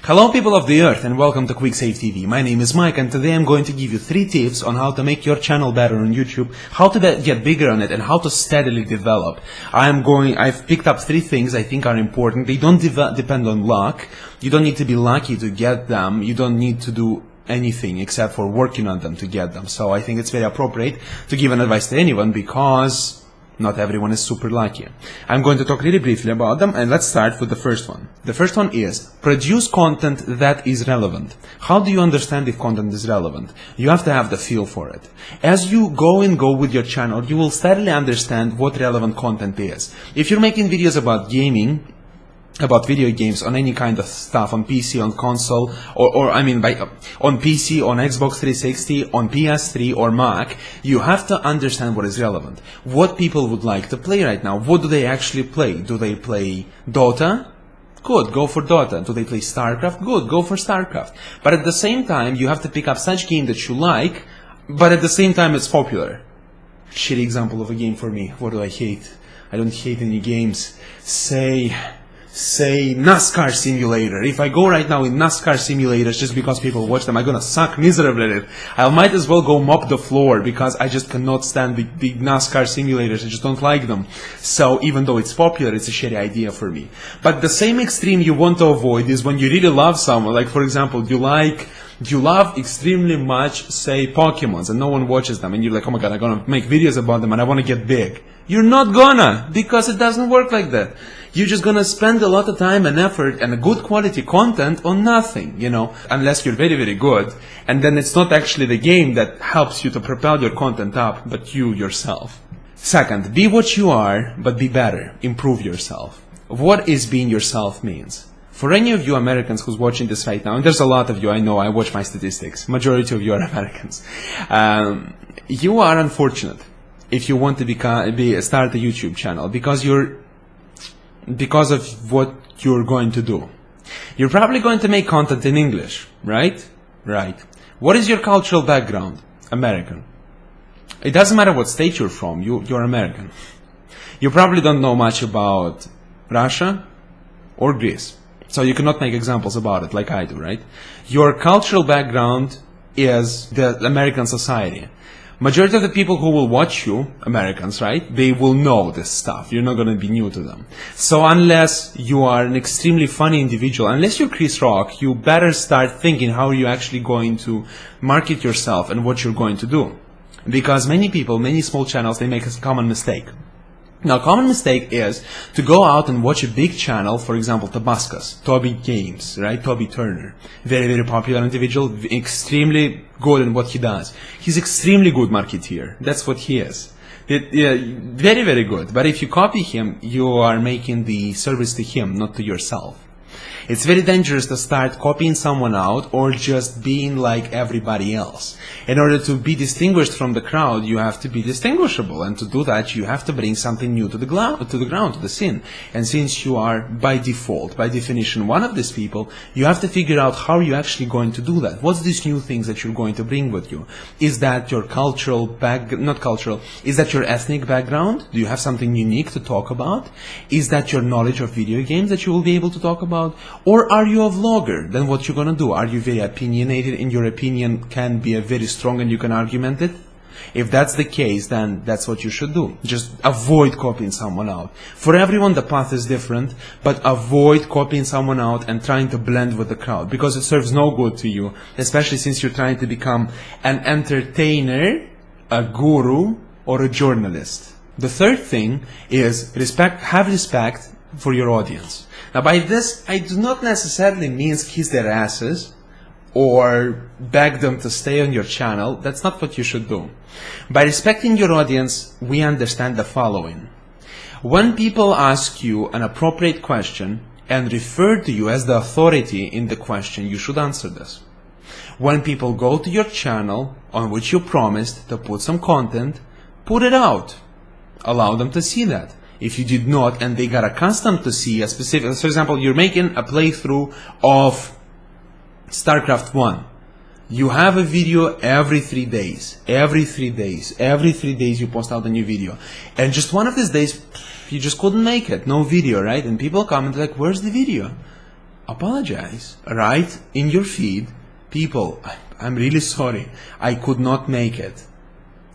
Hello people of the earth and welcome to QuickSaveTV. My name is Mike and today I'm going to give you 3 tips on how to make your channel better on YouTube, how to get bigger on it, and how to steadily develop. I've picked up 3 things I think are important. They don't depend on luck. You don't need to be lucky to get them. You don't need to do anything except for working on them to get them. So I think it's very appropriate to give an advice to anyone because not everyone is super lucky. I'm going to talk really briefly about them, and let's start with the first one. The first one is produce content that is relevant. How do you understand if content is relevant? You have to have the feel for it. As you go with your channel, you will steadily understand what relevant content is. If you're making videos about gaming, about video games, on any kind of stuff, on PC, on console, on PC, on Xbox 360, on PS3 or Mac, you have to understand what is relevant. What people would like to play right now. What do they actually play? Do they play Dota? Good, go for Dota. Do they play StarCraft? Good, go for StarCraft. But at the same time, you have to pick up such game that you like, but at the same time it's popular. Shitty example of a game for me. What do I hate? I don't hate any games. Say NASCAR simulator. If I go right now in NASCAR simulators just because people watch them, I'm gonna suck miserably at it. I might as well go mop the floor because I just cannot stand the NASCAR simulators. I just don't like them. So even though it's popular, it's a shitty idea for me. But the same extreme you want to avoid is when you really love someone. Like for example, you love extremely much, say, Pokemons, and no one watches them, and you're like, oh my god, I'm gonna make videos about them and I wanna get big. You're not gonna, because it doesn't work like that. You're just gonna spend a lot of time and effort and a good quality content on nothing, unless you're very, very good. And then it's not actually the game that helps you to propel your content up, but you yourself. Second, be what you are, but be better. Improve yourself. What is being yourself means? For any of you Americans who's watching this right now, and there's a lot of you, I know, I watch my statistics, majority of you are Americans, you are unfortunate if you want to start a YouTube channel because of what you're going to do. You're probably going to make content in English, right? Right. What is your cultural background? American. It doesn't matter what state you're from, you're American. You probably don't know much about Russia or Greece. So you cannot make examples about it like I do, right? Your cultural background is the American society. Majority of the people who will watch you, Americans, right, they will know this stuff. You're not going to be new to them. So unless you are an extremely funny individual, unless you're Chris Rock, you better start thinking how you're actually going to market yourself and what you're going to do. Because many people, many small channels, they make a common mistake. Now, a common mistake is to go out and watch a big channel, for example, Tabascus, Toby Games, right? Toby Turner. Very, very popular individual, extremely good in what he does. He's extremely good marketeer. That's what he is. Very, very good. But if you copy him, you are making the service to him, not to yourself. It's very dangerous to start copying someone out or just being like everybody else. In order to be distinguished from the crowd, you have to be distinguishable. And to do that, you have to bring something new to the ground, to the scene. And since you are, by default, by definition, one of these people, you have to figure out how you're actually going to do that. What's these new things that you're going to bring with you? Is that your is that your ethnic background? Do you have something unique to talk about? Is that your knowledge of video games that you will be able to talk about? Or are you a vlogger? Then what you're gonna do? Are you very opinionated and your opinion can be very strong and you can argument it? If that's the case, then that's what you should do. Just avoid copying someone out. For everyone, the path is different, but avoid copying someone out and trying to blend with the crowd because it serves no good to you, especially since you're trying to become an entertainer, a guru, or a journalist. The third thing is have respect for your audience. Now by this, I do not necessarily mean kiss their asses or beg them to stay on your channel. That's not what you should do. By respecting your audience, we understand the following. When people ask you an appropriate question and refer to you as the authority in the question, you should answer this. When people go to your channel on which you promised to put some content, put it out. Allow them to see that. If you did not and they got accustomed to see a specific, for example, you're making a playthrough of StarCraft 1. You have a video every 3 days. Every 3 days you post out a new video. And just one of these days, you just couldn't make it. No video, right? And people comment like, where's the video? apologize, right? In your feed, people, I'm really sorry. I could not make it.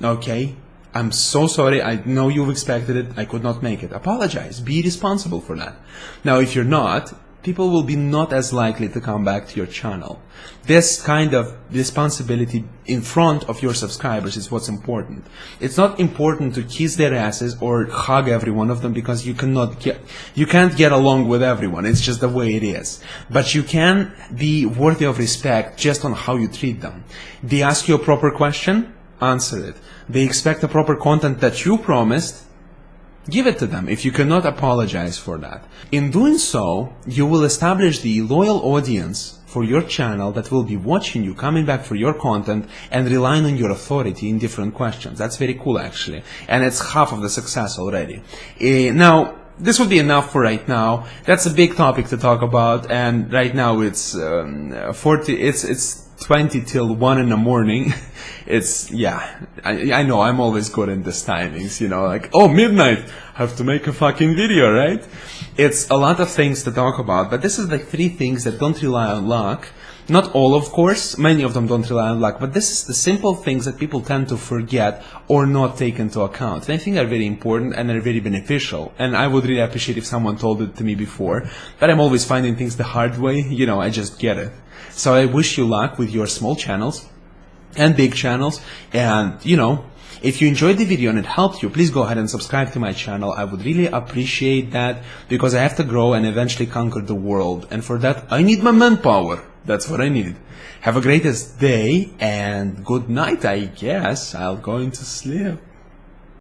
Okay? I'm so sorry. I know you've expected it. I could not make it. Apologize. Be responsible for that. Now, if you're not, people will be not as likely to come back to your channel. This kind of responsibility in front of your subscribers is what's important. It's not important to kiss their asses or hug every one of them, because you can't get along with everyone. It's just the way it is. But you can be worthy of respect just on how you treat them. They ask you a proper question, answer it. They expect the proper content that you promised, give it to them. If you cannot, apologize for that. In doing so, you will establish the loyal audience for your channel that will be watching you, coming back for your content, and relying on your authority in different questions. That's very cool, actually. And it's half of the success already. Now, this would be enough for right now. That's a big topic to talk about, and right now it's 20 till 1 in the morning. I know I'm always good in these timings, like, oh, midnight, I have to make a fucking video, right? It's a lot of things to talk about, but this is like 3 things that don't rely on luck. Not all, of course, many of them don't rely on luck, but this is the simple things that people tend to forget or not take into account. And I think are very important and are very beneficial. And I would really appreciate if someone told it to me before, but I'm always finding things the hard way, I just get it. So I wish you luck with your small channels and big channels, and if you enjoyed the video and it helped you, please go ahead and subscribe to my channel. I would really appreciate that, because I have to grow and eventually conquer the world, and for that I need my manpower. That's what I need. Have a greatest day and good night, I guess. I'll go into sleep.